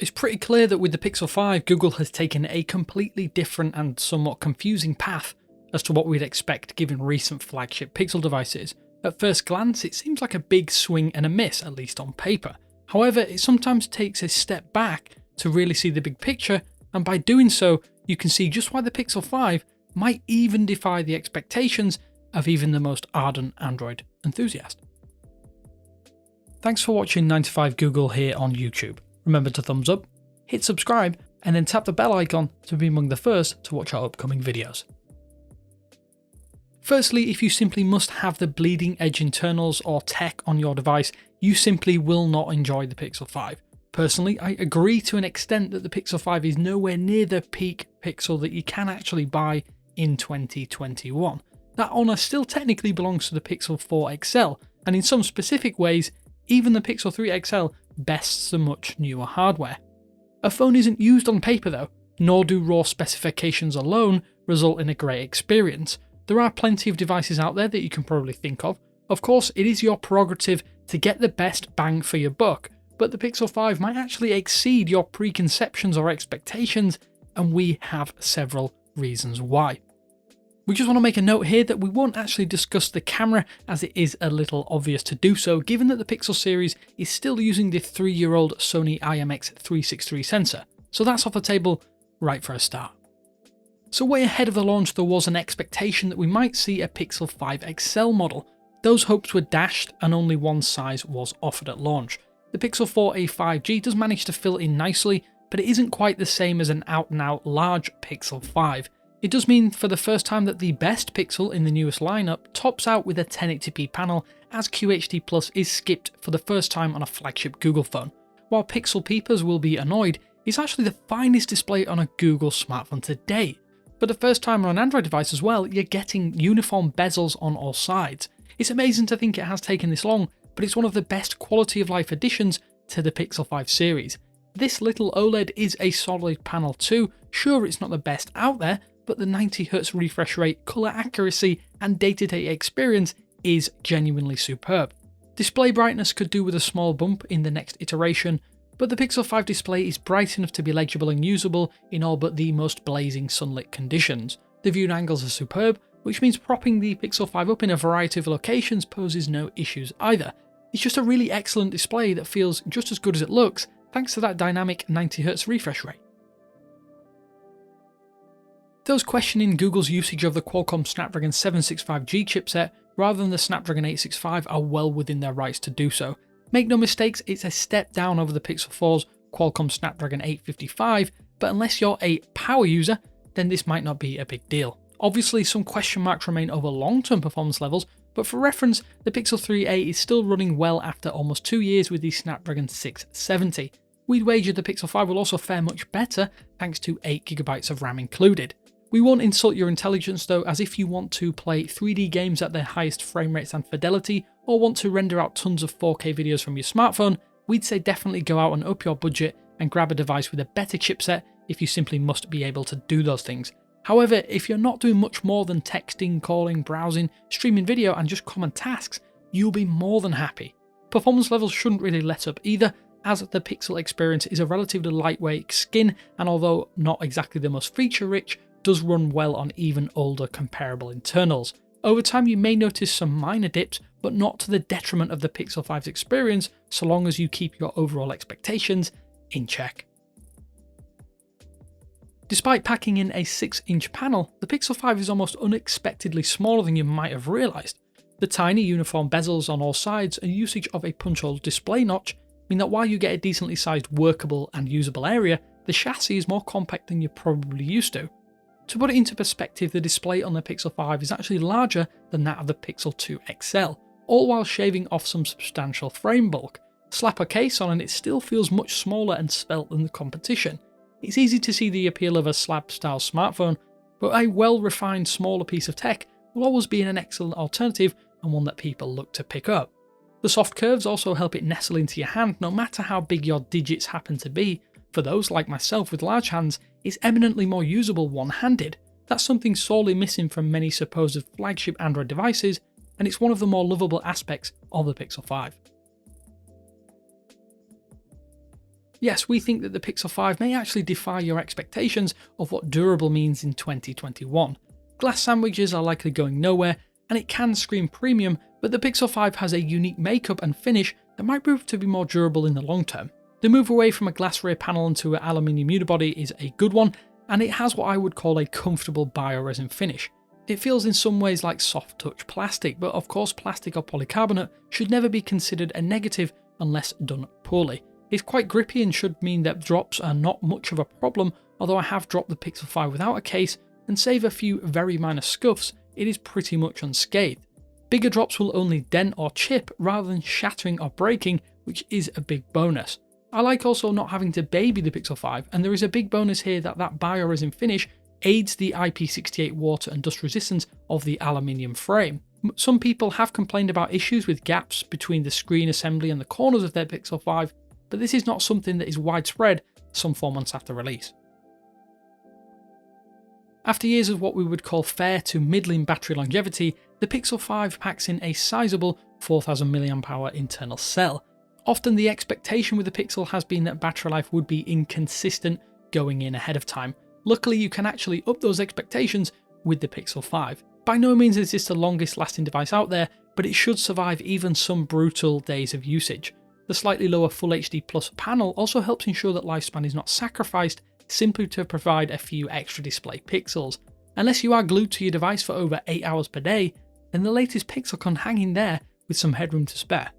It's pretty clear that with the Pixel 5, Google has taken a completely different and somewhat confusing path as to what we'd expect given recent flagship Pixel devices. At first glance, it seems like a big swing and a miss, at least on paper. However, it sometimes takes a step back to really see the big picture, and by doing so, you can see just why the Pixel 5 might even defy the expectations of even the most ardent Android enthusiast. Thanks for watching 9to5 Google here on YouTube. Remember to thumbs up, hit subscribe, and then tap the bell icon to be among the first to watch our upcoming videos. Firstly, if you simply must have the bleeding edge internals or tech on your device, you simply will not enjoy the Pixel 5. Personally, I agree to an extent that the Pixel 5 is nowhere near the peak Pixel that you can actually buy in 2021. That honour still technically belongs to the Pixel 4 XL, and in some specific ways, even the Pixel 3 XL bests the much newer hardware. A phone isn't used on paper though, nor do raw specifications alone result in a great experience. There are plenty of devices out there that you can probably think of. Of course, it is your prerogative to get the best bang for your buck, but the Pixel 5 might actually exceed your preconceptions or expectations, and we have several reasons why. We just want to make a note here that we won't actually discuss the camera, as it is a little obvious to do so given that the Pixel series is still using the 3-year-old Sony IMX363 sensor, so that's off the table right for a start. So way ahead of the launch there was an expectation that we might see a Pixel 5 XL model. Those hopes were dashed and only one size was offered at launch. The Pixel 4a 5G does manage to fill in nicely, but it isn't quite the same as an out-and-out large Pixel 5. It does mean for the first time that the best Pixel in the newest lineup tops out with a 1080p panel, as QHD Plus is skipped for the first time on a flagship Google phone. While Pixel peepers will be annoyed, it's actually the finest display on a Google smartphone to date. For the first time on an Android device as well, you're getting uniform bezels on all sides. It's amazing to think it has taken this long, but it's one of the best quality of life additions to the Pixel 5 series. This little OLED is a solid panel too. Sure, it's not the best out there, but the 90Hz refresh rate, colour accuracy, and day-to-day experience is genuinely superb. Display brightness could do with a small bump in the next iteration, but the Pixel 5 display is bright enough to be legible and usable in all but the most blazing sunlit conditions. The viewing angles are superb, which means propping the Pixel 5 up in a variety of locations poses no issues either. It's just a really excellent display that feels just as good as it looks, thanks to that dynamic 90Hz refresh rate. Those questioning Google's usage of the Qualcomm Snapdragon 765G chipset rather than the Snapdragon 865 are well within their rights to do so. Make no mistakes, it's a step down over the Pixel 4's Qualcomm Snapdragon 855, but unless you're a power user, then this might not be a big deal. Obviously, some question marks remain over long-term performance levels, but for reference, the Pixel 3a is still running well after almost 2 years with the Snapdragon 670. We'd wager the Pixel 5 will also fare much better thanks to 8GB of RAM included. We won't insult your intelligence though, as if you want to play 3D games at their highest frame rates and fidelity, or want to render out tons of 4K videos from your smartphone, we'd say definitely go out and up your budget and grab a device with a better chipset if you simply must be able to do those things. However, if you're not doing much more than texting, calling, browsing, streaming video and just common tasks, you'll be more than happy. Performance levels shouldn't really let up either, as the Pixel experience is a relatively lightweight skin, and although not exactly the most feature rich, does run well on even older comparable internals. Over time you may notice some minor dips, but not to the detriment of the Pixel 5's experience, so long as you keep your overall expectations in check. Despite packing in a 6-inch panel, the Pixel 5 is almost unexpectedly smaller than you might have realised. The tiny uniform bezels on all sides and usage of a punch-hole display notch mean that while you get a decently sized workable and usable area, the chassis is more compact than you're probably used to. To put it into perspective, the display on the Pixel 5 is actually larger than that of the Pixel 2 XL, all while shaving off some substantial frame bulk. Slap a case on and it still feels much smaller and svelte than the competition. It's easy to see the appeal of a slab-style smartphone, but a well-refined smaller piece of tech will always be an excellent alternative and one that people look to pick up. The soft curves also help it nestle into your hand no matter how big your digits happen to be. For those like myself with large hands, it's eminently more usable one-handed. That's something sorely missing from many supposed flagship Android devices, and it's one of the more lovable aspects of the Pixel 5. Yes, we think that the Pixel 5 may actually defy your expectations of what durable means in 2021. Glass sandwiches are likely going nowhere, and it can scream premium, but the Pixel 5 has a unique makeup and finish that might prove to be more durable in the long term. The move away from a glass rear panel into an aluminium unibody is a good one, and it has what I would call a comfortable bioresin finish. It feels in some ways like soft touch plastic, but of course plastic or polycarbonate should never be considered a negative unless done poorly. It's quite grippy and should mean that drops are not much of a problem, although I have dropped the Pixel 5 without a case, and save a few very minor scuffs, it is pretty much unscathed. Bigger drops will only dent or chip rather than shattering or breaking, which is a big bonus. I like also not having to baby the Pixel 5, and there is a big bonus here that bioresin finish aids the IP68 water and dust resistance of the aluminium frame. Some people have complained about issues with gaps between the screen assembly and the corners of their Pixel 5, but this is not something that is widespread some 4 months after release. After years of what we would call fair to middling battery longevity, the Pixel 5 packs in a sizable 4000 mAh internal cell. Often the expectation with the Pixel has been that battery life would be inconsistent going in ahead of time. Luckily you can actually up those expectations with the Pixel 5. By no means is this the longest lasting device out there, but it should survive even some brutal days of usage. The slightly lower Full HD Plus panel also helps ensure that lifespan is not sacrificed simply to provide a few extra display pixels. Unless you are glued to your device for over 8 hours per day, then the latest Pixel can hang in there with some headroom to spare.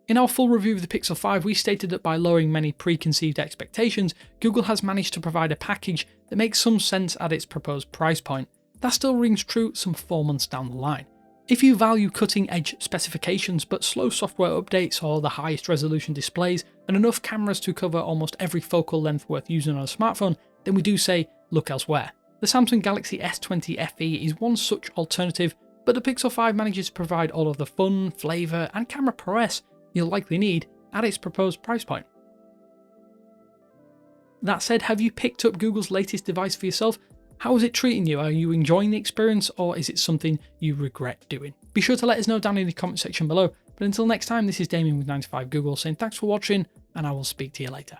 In our full review of the Pixel 5, we stated that by lowering many preconceived expectations, Google has managed to provide a package that makes some sense at its proposed price point. That still rings true some 4 months down the line. If you value cutting-edge specifications but slow software updates or the highest resolution displays and enough cameras to cover almost every focal length worth using on a smartphone, then we do say look elsewhere. The Samsung Galaxy S20 FE is one such alternative, but the Pixel 5 manages to provide all of the fun, flavour and camera prowess you'll likely need at its proposed price point. That said, have you picked up Google's latest device for yourself? How is it treating you? Are you enjoying the experience, or is it something you regret doing? Be sure to let us know down in the comment section below. But until next time, this is Damien with 9to5 Google saying thanks for watching, and I will speak to you later.